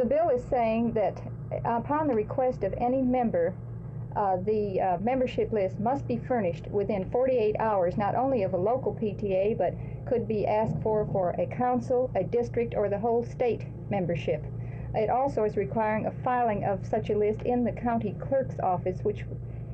The bill is saying that upon the request of any member, the membership list must be furnished within 48 hours, not only of a local PTA, but could be asked for a council, a district, or the whole state membership. It also is requiring a filing of such a list in the county clerk's office, which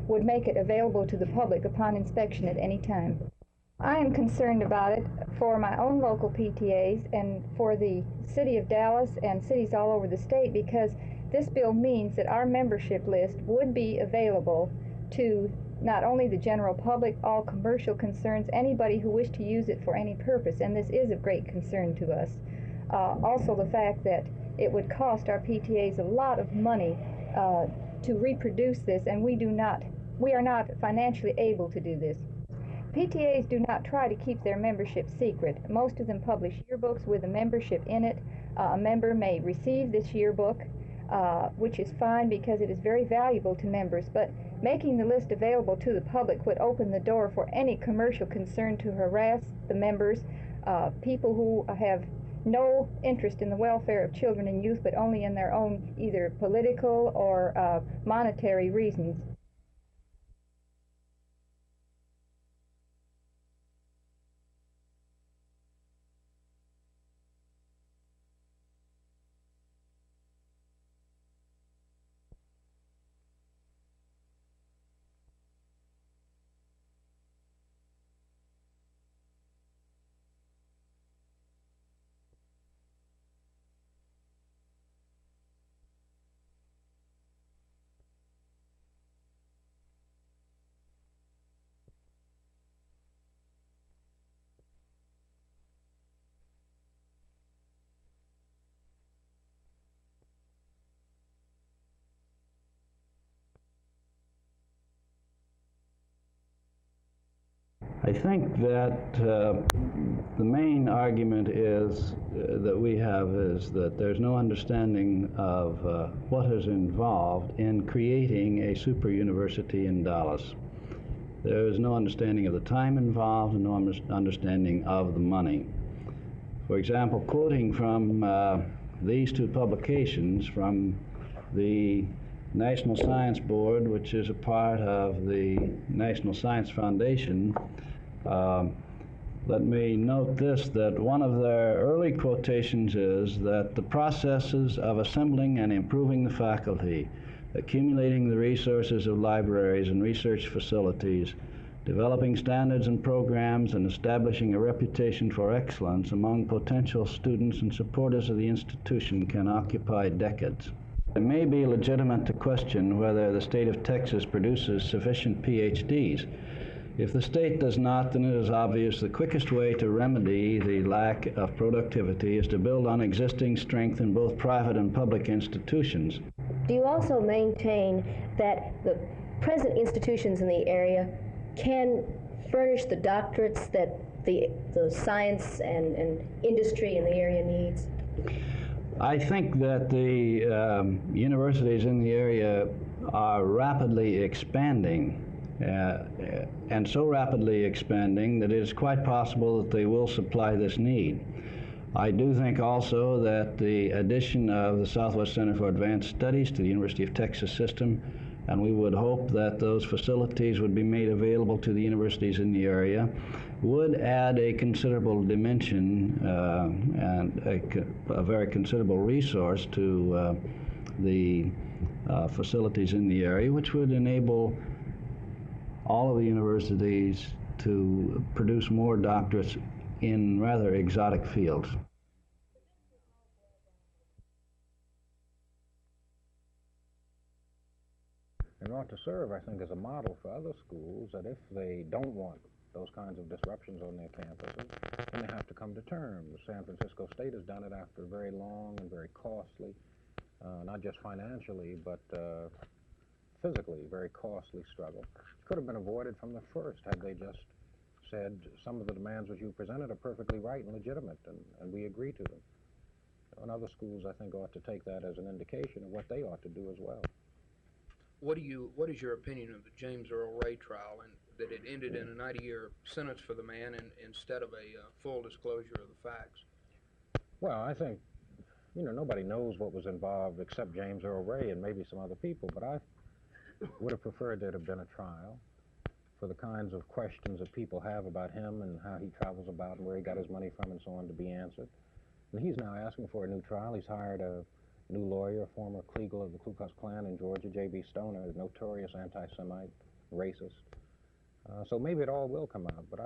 would make it available to the public upon inspection at any time. I am concerned about it for my own local PTAs and for the city of Dallas and cities all over the state, because this bill means that our membership list would be available to not only the general public, all commercial concerns, anybody who wished to use it for any purpose, and this is of great concern to us. Also the fact that it would cost our PTAs a lot of money to reproduce this, and we are not financially able to do this. PTAs do not try to keep their membership secret. Most of them publish yearbooks with a membership in it. A member may receive this yearbook, which is fine because it is very valuable to members, but making the list available to the public would open the door for any commercial concern to harass the members, people who have no interest in the welfare of children and youth, but only in their own either political or monetary reasons. I think that the main argument is that we have is that there's no understanding of what is involved in creating a super university in Dallas. There is no understanding of the time involved and no understanding of the money. For example, quoting from these two publications from the National Science Board, which is a part of the National Science Foundation, let me note this, that one of their early quotations is that the processes of assembling and improving the faculty, accumulating the resources of libraries and research facilities, developing standards and programs, and establishing a reputation for excellence among potential students and supporters of the institution can occupy decades. It may be legitimate to question whether the state of Texas produces sufficient PhDs. If the state does not, then it is obvious the quickest way to remedy the lack of productivity is to build on existing strength in both private and public institutions. Do you also maintain that the present institutions in the area can furnish the doctorates that the science and industry in the area needs? I think that the universities in the area are rapidly expanding, and so rapidly expanding that it is quite possible that they will supply this need. I do think also that the addition of the Southwest Center for Advanced Studies to the University of Texas system, and we would hope that those facilities would be made available to the universities in the area, would add a considerable dimension and a very considerable resource to the facilities in the area, which would enable all of the universities to produce more doctorates in rather exotic fields. It ought to serve, I think, as a model for other schools that if they don't want those kinds of disruptions on their campuses, then they have to come to terms. San Francisco State has done it after very long and very costly, not just financially, but physically very costly struggle. It could have been avoided from the first had they just said some of the demands which you presented are perfectly right and legitimate, and we agree to them. And other schools, I think, ought to take that as an indication of what they ought to do as well. What is your opinion of the James Earl Ray trial, and that it ended in a 90-year sentence for the man instead of a full disclosure of the facts? Well, I think you know, nobody knows what was involved except James Earl Ray and maybe some other people, but I would have preferred there to have been a trial for the kinds of questions that people have about him and how he travels about and where he got his money from and so on to be answered. And he's now asking for a new trial. He's hired a new lawyer, a former Kliegel of the Ku Klux Klan in Georgia, J.B. Stoner, a notorious anti-Semite, racist. So maybe it all will come out, but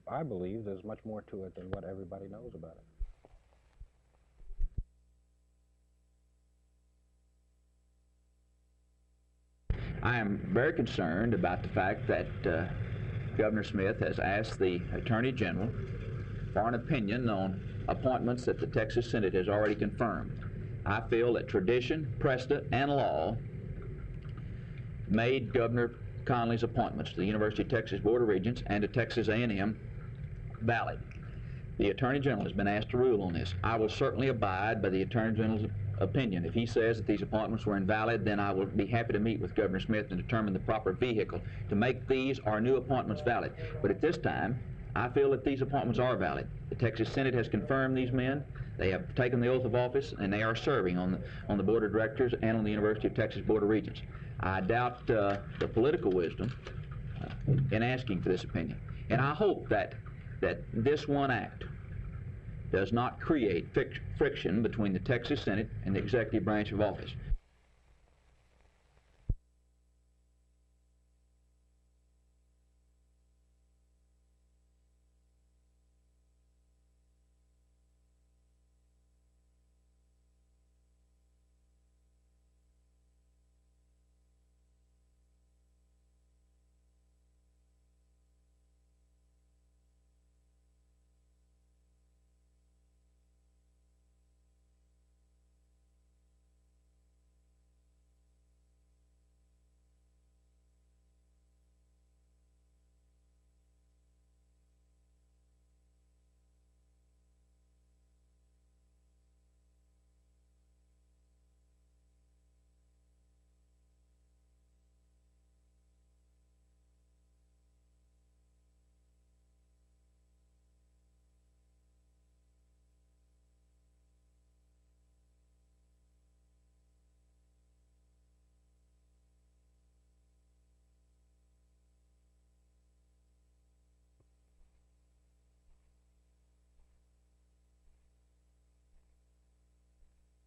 I believe there's much more to it than what everybody knows about it. I am very concerned about the fact that Governor Smith has asked the Attorney General for an opinion on appointments that the Texas Senate has already confirmed. I feel that tradition, precedent, and law made Governor Conley's appointments to the University of Texas Board of Regents and to Texas A&M valid. The Attorney General has been asked to rule on this. I will certainly abide by the Attorney General's opinion. If he says that these appointments were invalid, then I will be happy to meet with Governor Smith and determine the proper vehicle to make these or new appointments valid. But at this time, I feel that these appointments are valid. The Texas Senate has confirmed these men. They have taken the oath of office, and they are serving on the Board of Directors and on the University of Texas Board of Regents. I doubt the political wisdom in asking for this opinion. And I hope that this one act does not create friction between the Texas Senate and the executive branch of office.